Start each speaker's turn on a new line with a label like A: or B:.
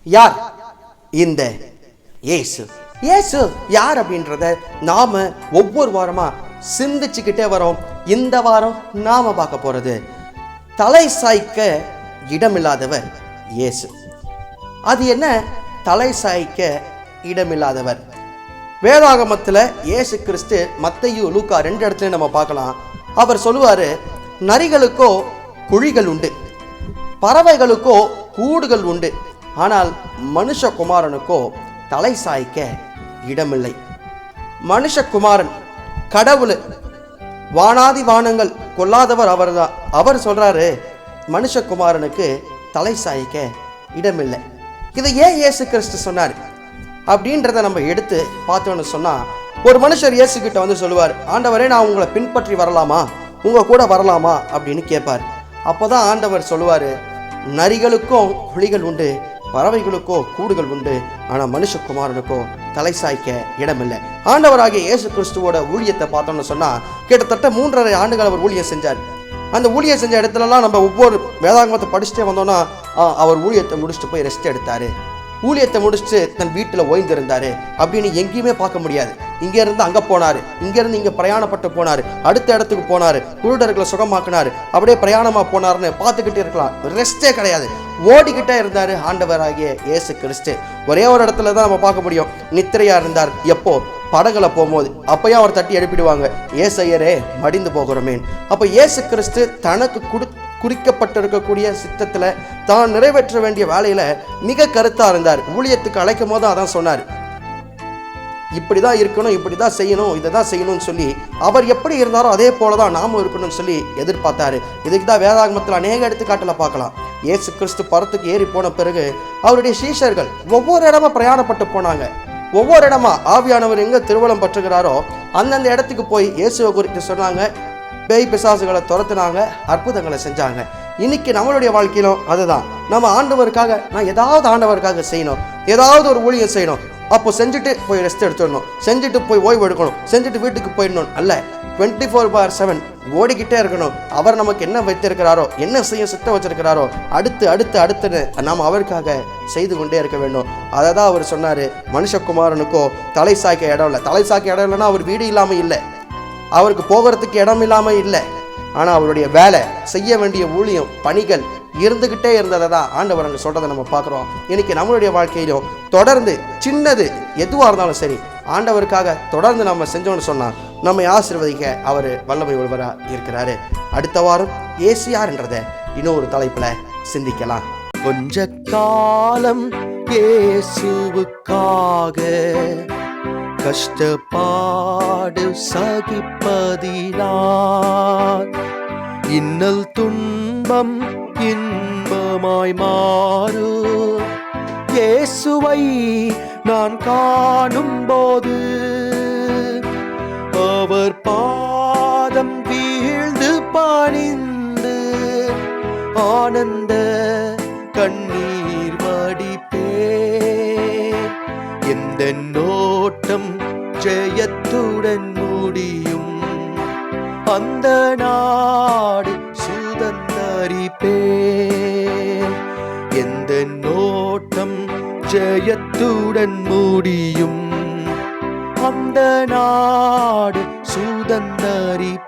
A: யார் இந்த இயேசு? இயேசு யார் அப்படின்றத நாம ஒவ்வொரு வாரமா சிந்திச்சுக்கிட்டே வரோம். இந்த வாரம் நாம பார்க்க போறது தலை சாய்க்க இடமில்லாதவர் இயேசு. அது என்ன தலை சாய்க்க இடமில்லாதவர்? வேதாகமத்தில் இயேசு கிறிஸ்து மத்தேயு லூக்கா 2 இடத்துல நம்ம பார்க்கலாம். அவர் சொல்லுவாரு, நரிகளுக்கோ குழிகள் உண்டு, பறவைகளுக்கோ கூடுகள் உண்டு, ஆனால் மனுஷகுமாரனுக்கோ தலை சாய்க்க இடமில்லை. மனுஷகுமாரன் கடவுள், வானாதி வானங்கள் கொள்ளாதவர் அவர்தான். அவர் சொல்றாரு மனுஷகுமாரனுக்கு தலை சாய்க்க இடமில்லை. இதை ஏன் இயேசு கிறிஸ்து சொன்னார் அப்படின்றத நம்ம எடுத்து பார்த்தோன்னு சொன்னா, ஒரு மனுஷர் இயேசு கிட்ட வந்து சொல்லுவார், ஆண்டவரே நான் உங்களை பின்பற்றி வரலாமா, உங்க கூட வரலாமா அப்படின்னு கேட்பார். அப்போதான் ஆண்டவர் சொல்லுவார், நரிகளுக்கும் குழிகள் உண்டு, பறவைகளுக்கோ கூடுகள் உண்டு, ஆனால் மனுஷகுமாரனுக்கோ தலை சாய்க்க இடமில்லை. ஆண்டவராகிய இயேசு கிறிஸ்துவோட ஊழியத்தை பார்த்தோம்னு சொன்னால், கிட்டத்தட்ட 3.5 ஆண்டுகள் அவர் ஊழியம் செஞ்சார். அந்த ஊழியம் செஞ்ச இடத்துலலாம் நம்ம ஒவ்வொரு வேதாகமத்தை படிச்சுட்டே வந்தோம்னா, அவர் ஊழியத்தை முடிச்சுட்டு போய் ரெஸ்ட் எடுத்தார், ஊழியத்தை முடிச்சுட்டு தன் வீட்டில் ஓய்ந்திருந்தார் அப்படின்னு எங்கேயுமே பார்க்க முடியாது. இங்கேருந்து அங்கே போனார், இங்கேருந்து இங்கே பிரயாணப்பட்டு போனார், அடுத்த இடத்துக்கு போனார், குருடர்களை சுகமாக்கினார், அப்படியே பிரயாணமாக போனார்னு பார்த்துக்கிட்டே இருக்கலாம். ரெஸ்ட்டே கிடையாது, ஓடிக்கிட்டே இருந்தார் ஆண்டவராகிய இயேசு கிறிஸ்து. ஒரே ஒரு இடத்துல தான் நம்ம பார்க்க முடியும், நித்திரையாக இருந்தார். எப்போ? படகுல போகும்போது. அப்பயும் அவர் தட்டி எழுப்பிடுவாங்க, ஏசையரே மடிந்து போகிறோமேன். அப்போ இயேசு கிறிஸ்து தனக்கு குறிக்கப்பட்டிருக்கக்கூடிய சித்தத்தில் தான் நிறைவேற்ற வேண்டிய வேலையில மிக கருத்தா இருந்தார். ஊழியத்துக்கு அழைக்கும் போது அதான் சொன்னார், இப்படிதான் இருக்கணும், இப்படிதான் செய்யணும், இதை தான் செய்யணும்னு சொல்லி அவர் எப்படி இருந்தாரோ அதே போலதான் நாமும் இருக்கணும்னு சொல்லி எதிர்பார்த்தாரு. இதுக்கு தான் வேதாகமத்தில் அநேக எடுத்துக்காட்டுல பார்க்கலாம். இயேசு கிறிஸ்து பரத்துக்கு ஏறி போன பிறகு அவருடைய சீஷர்கள் ஒவ்வொரு இடமா பிரயாணப்பட்டு போனாங்க. ஒவ்வொரு இடமா ஆவியானவர் எங்க திருவலம் பற்றுகிறாரோ அந்தந்த இடத்துக்கு போய் இயேசுவை குறித்து சொன்னாங்க, பேய் பிசாசுகளை துரத்துனாங்க, அற்புதங்களை செஞ்சாங்க. இன்னைக்கு நம்மளுடைய வாழ்க்கையிலும் அதுதான். நம்ம ஆண்டவருக்காக நான் ஏதாவது ஆண்டவருக்காக செய்யணும், ஏதாவது ஒரு ஊழியம் செய்யணும், அப்போ செஞ்சுட்டு போய் ரெஸ்ட் எடுத்துடணும், செஞ்சுட்டு போய் ஓய்வு எடுக்கணும், செஞ்சுட்டு வீட்டுக்கு போயிடணும் அல்ல, 24/7 ஓடிக்கிட்டே இருக்கணும். அவர் நமக்கு என்ன வைத்திருக்கிறாரோ, என்ன செய்ய சுத்த வச்சிருக்கிறாரோ அடுத்து அடுத்து அடுத்துன்னு நாம் அவருக்காக செய்து கொண்டே இருக்க வேண்டும். அதை தான் அவர் சொன்னார், மனுஷகுமாரனுக்கோ தலை சாய்க்க இடம் இல்லை. தலை சாய்க்க இடம் இல்லைன்னா அவர் வீடு இல்லாமல் இல்லை, அவருக்கு போகிறதுக்கு இடம் இல்லாமல் இல்லை, ஆனால் அவருடைய வேலை செய்ய வேண்டிய ஊழியம் பணிகள் இருந்துக்கிட்டே இருந்ததை தான் ஆண்டவர் அங்கே சொல்கிறத நம்ம பார்க்குறோம். இன்னைக்கு நம்மளுடைய வாழ்க்கையிலும் தொடர்ந்து சின்னது எதுவாக இருந்தாலும் சரி ஆண்டவருக்காக தொடர்ந்து நம்ம செஞ்சோன்னு சொன்னால் நம்மை ஆசீர்வதிக்க அவர் வல்லமை உள்ளவராக இருக்கிறாரு. அடுத்த வாரம் இயேசு யார்ன்றதை இன்னொரு தலைப்பில் சிந்திக்கலாம். கொஞ்ச காலம் இயேசுவுக்காக கஷ்டப்பாடு சகிப்பதினால் இன்னல் துன்பம் இன்பமாய் மாறு. இயேசுவை நான் காணும் போது அவர் பாதம் வீழ்ந்து பணிந்து ஆனந்த கண்ணீர் வடிப்பே. எந்த நோட்டம் ஜெயத்துடன் முடியும், அந்த நாடு சுதந்தரிப்பே. எந்த நோட்டம் ஜெயத்துடன் முடியும், அந்த நாடு சுதந்தரிப்பே.